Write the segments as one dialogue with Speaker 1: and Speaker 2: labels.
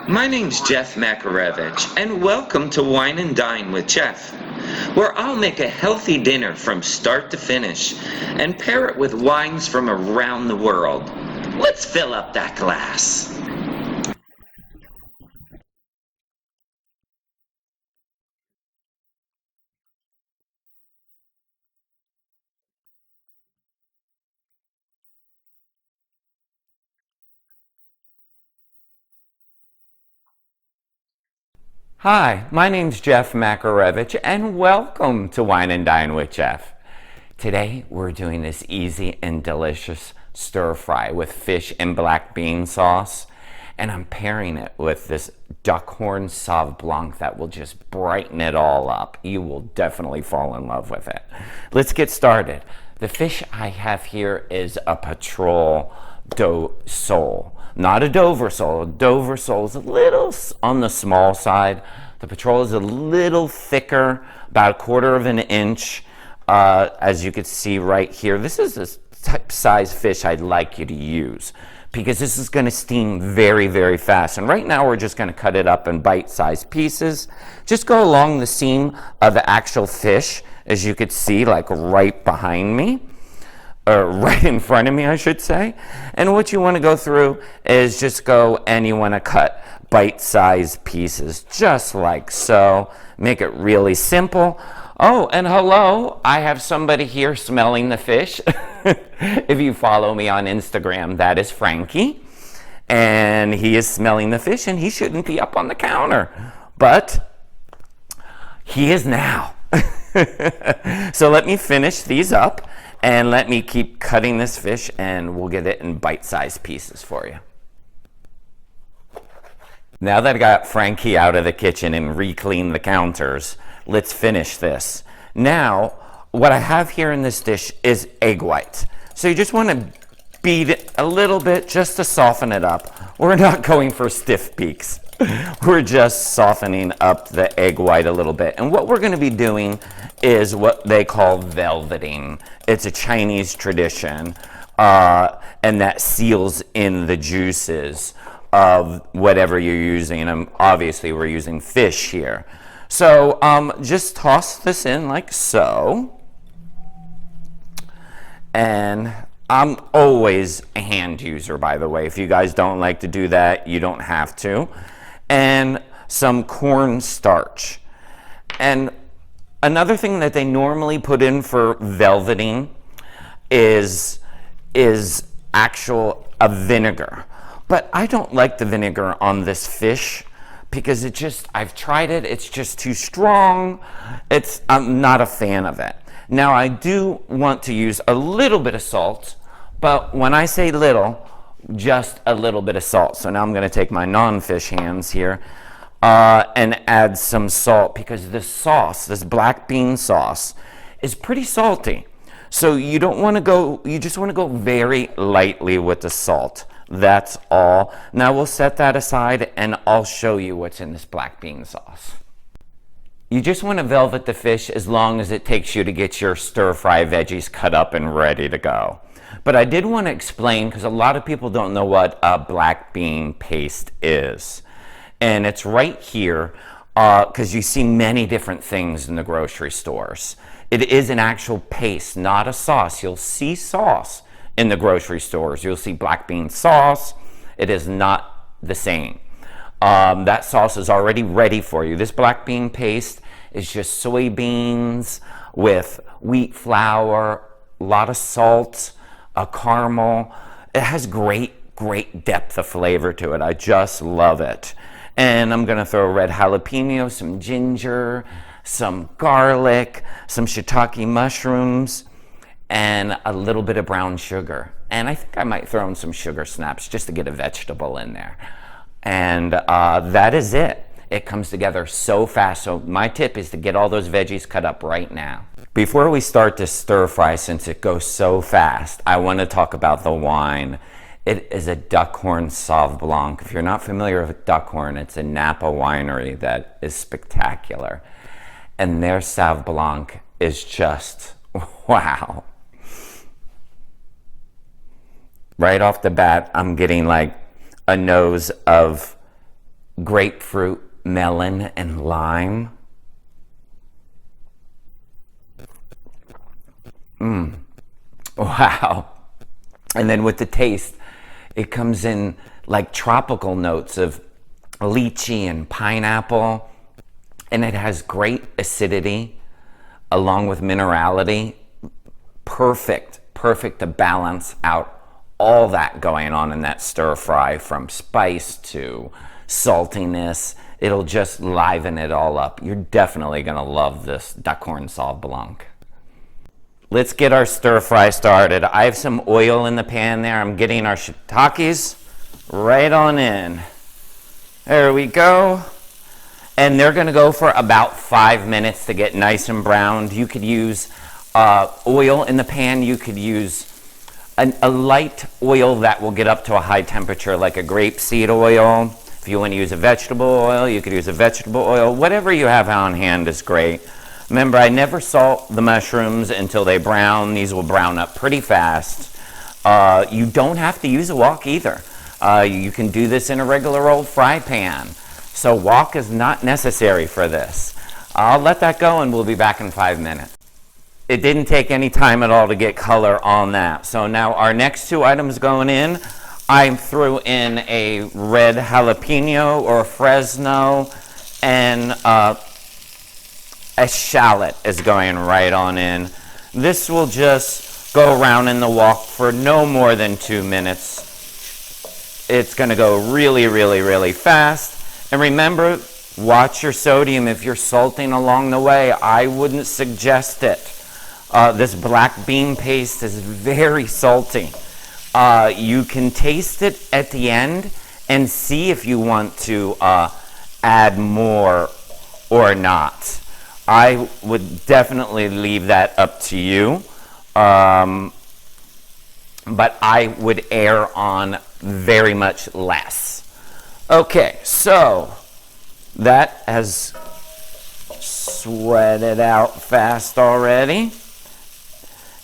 Speaker 1: My name's Jeff Makarevich, and welcome to Wine and Dine with Jeff, where I'll make a healthy dinner from start to finish and pair it with wines from around the world. Let's fill up that glass.
Speaker 2: Hi, my name's Jeff Makarevich, and welcome to Wine and Dine with Jeff. Today, we're doing this easy and delicious stir fry with fish and black bean sauce, and I'm pairing it with this Duckhorn Sauv Blanc that will just brighten it all up. You will definitely fall in love with it. Let's get started. The fish I have here is a Patrol Doe sole. Not a Dover sole. A Dover sole is a little on the small side. The Patrol is a little thicker, about 1/4 of an inch, as you can see right here. This is the type size fish I'd like you to use because this is going to steam very, very fast. And right now we're just going to cut it up in bite-sized pieces. Just go along the seam of the actual fish, as you could see, like right behind me. Or right in front of me, I should say. And what you want to go through is just go and you want to cut bite-sized pieces, just like so. Make it really simple. Oh, and hello, I have somebody here smelling the fish. If you follow me on Instagram, that is Frankie. And he is smelling the fish, and he shouldn't be up on the counter. But he is now. So let me finish these up. And let me keep cutting this fish, and we'll get it in bite-sized pieces for you. Now that I got Frankie out of the kitchen and re-cleaned the counters, let's finish this. Now, what I have here in this dish is egg white. So you just want to beat it a little bit just to soften it up. We're not going for stiff peaks. We're just softening up the egg white a little bit. And what we're going to be doing is what they call velveting. It's a Chinese tradition, and that seals in the juices of whatever you're using. And obviously, we're using fish here. So just toss this in like so. And I'm always a hand user, by the way. If you guys don't like to do that, you don't have to. And some cornstarch. And another thing that they normally put in for velveting is actual a vinegar. But I don't like the vinegar on this fish because I've tried it, it's just too strong. I'm not a fan of it. Now I do want to use a little bit of salt, but when I say little, just a little bit of salt. So now I'm going to take my non-fish hands here and add some salt because this sauce, this black bean sauce, is pretty salty. So you just want to go very lightly with the salt. That's all. Now we'll set that aside and I'll show you what's in this black bean sauce. You just want to velvet the fish as long as it takes you to get your stir-fry veggies cut up and ready to go. But I did want to explain, because a lot of people don't know what a black bean paste is. And it's right here, because you see many different things in the grocery stores. It is an actual paste, not a sauce. You'll see sauce in the grocery stores. You'll see black bean sauce. It is not the same. That sauce is already ready for you. This black bean paste is just soybeans with wheat flour, a lot of salt, a caramel. It has great depth of flavor to it. I just love it. And I'm gonna throw red jalapeno, some ginger, some garlic, some shiitake mushrooms, and a little bit of brown sugar. And I think I might throw in some sugar snaps just to get a vegetable in there. And that is it. It comes together so fast. So my tip is to get all those veggies cut up right now. Before we start to stir fry, since it goes so fast, I want to talk about the wine. It is a Duckhorn Sauv Blanc. If you're not familiar with Duckhorn, it's a Napa winery that is spectacular. And their Sauv Blanc is just, wow. Right off the bat, I'm getting like a nose of grapefruit, melon, and lime. Wow. And then with the taste, it comes in like tropical notes of lychee and pineapple, and it has great acidity along with minerality. Perfect to balance out all that going on in that stir fry, from spice to saltiness. It'll just liven it all up. You're definitely gonna love this Duckhorn Sauv Blanc. Let's get our stir fry started. I have some oil in the pan there. I'm getting our shiitakes right on in. There we go. And they're gonna go for about 5 minutes to get nice and browned. You could use oil in the pan. You could use a light oil that will get up to a high temperature, like a grapeseed oil. If you want to use a vegetable oil, you could use a vegetable oil. Whatever you have on hand is great. Remember, I never salt the mushrooms until they brown. These will brown up pretty fast. You don't have to use a wok either. You can do this in a regular old fry pan. So wok is not necessary for this. I'll let that go and we'll be back in 5 minutes. It didn't take any time at all to get color on that. So now our next two items going in, I threw in a red jalapeno or a Fresno, and a shallot is going right on in. This will just go around in the wok for no more than 2 minutes. It's going to go really fast. And remember, watch your sodium if you're salting along the way. I wouldn't suggest it. This black bean paste is very salty. You can taste it at the end and see if you want to add more or not. I would definitely leave that up to you, but I would err on very much less. Okay, so that has sweated out fast already.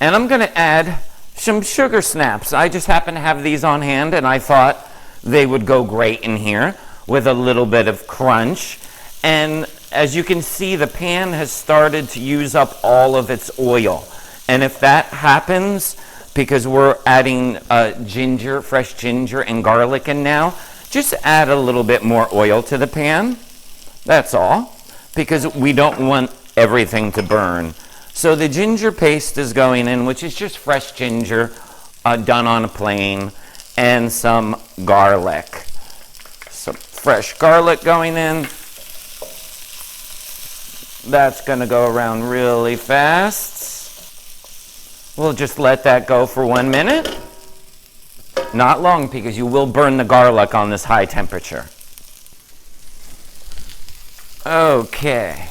Speaker 2: And I'm going to add some sugar snaps. I just happen to have these on hand, and I thought they would go great in here with a little bit of crunch. And as you can see, the pan has started to use up all of its oil. And if that happens, because we're adding ginger, fresh ginger and garlic in now, just add a little bit more oil to the pan. That's all, because we don't want everything to burn. So the ginger paste is going in, which is just fresh ginger done on a plane, and some garlic. Some fresh garlic going in. That's going to go around really fast. We'll just let that go for 1 minute. Not long, because you will burn the garlic on this high temperature. Okay.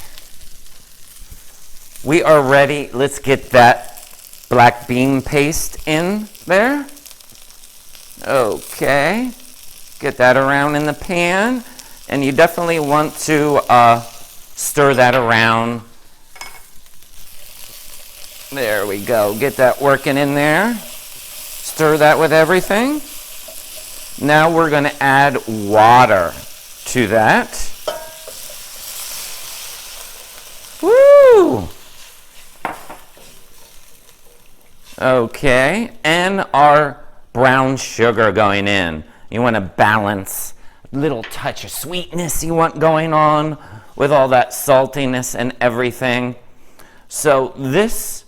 Speaker 2: We are ready. Let's get that black bean paste in there. Okay. Get that around in the pan. And you definitely want to stir that around. There we go. Get that working in there. Stir that with everything. Now we're going to add water to that. Woo! Okay, and our brown sugar going in. You want to balance a little touch of sweetness you want going on with all that saltiness and everything. So this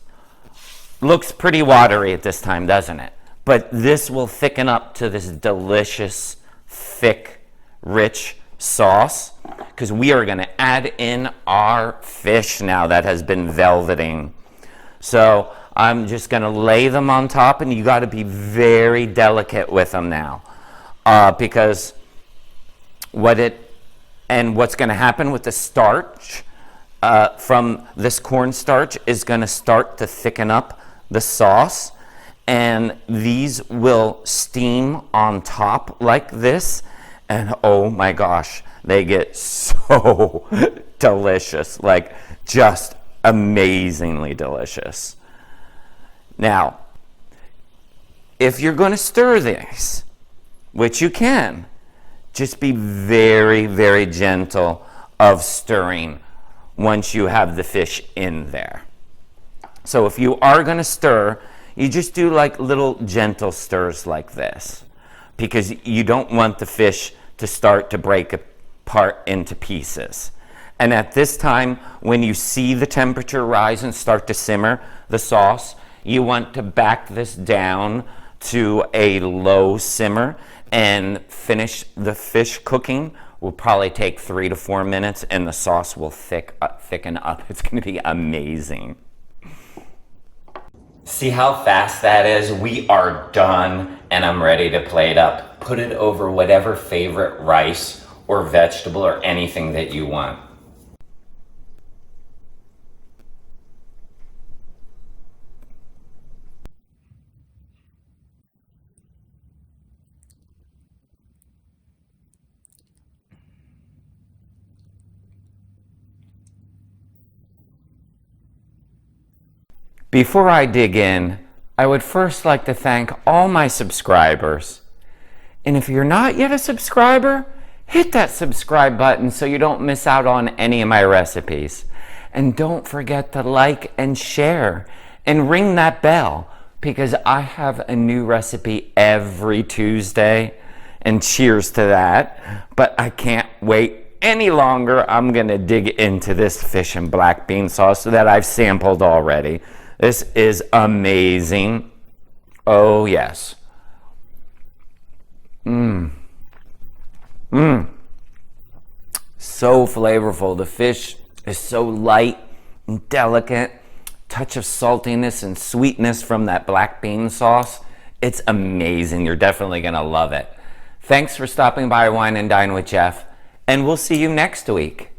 Speaker 2: looks pretty watery at this time, doesn't it? But this will thicken up to this delicious, thick, rich sauce, because we are going to add in our fish now that has been velveting. So I'm just going to lay them on top, and you got to be very delicate with them now, because what's going to happen with the starch from this cornstarch is going to start to thicken up the sauce, and these will steam on top like this, and oh my gosh, they get so delicious, like just amazingly delicious. Now, if you're going to stir these, which you can, Just be very, very gentle of stirring once you have the fish in there. So if you are going to stir, you just do like little gentle stirs like this, because you don't want the fish to start to break apart into pieces. And at this time, when you see the temperature rise and start to simmer the sauce, you want to back this down to a low simmer and finish the fish cooking. Will probably take 3 to 4 minutes, and the sauce will thicken up. It's going to be amazing. See how fast that is? We are done, and I'm ready to plate up. Put it over whatever favorite rice or vegetable or anything that you want. Before I dig in, I would first like to thank all my subscribers. And if you're not yet a subscriber, hit that subscribe button so you don't miss out on any of my recipes. And don't forget to like and share and ring that bell, because I have a new recipe every Tuesday. And cheers to that. But I can't wait any longer. I'm going to dig into this fish and black bean sauce that I've sampled already. This is amazing. Oh, yes. So flavorful. The fish is so light and delicate. Touch of saltiness and sweetness from that black bean sauce. It's amazing. You're definitely going to love it. Thanks for stopping by Wine and Dine with Jeff, and we'll see you next week.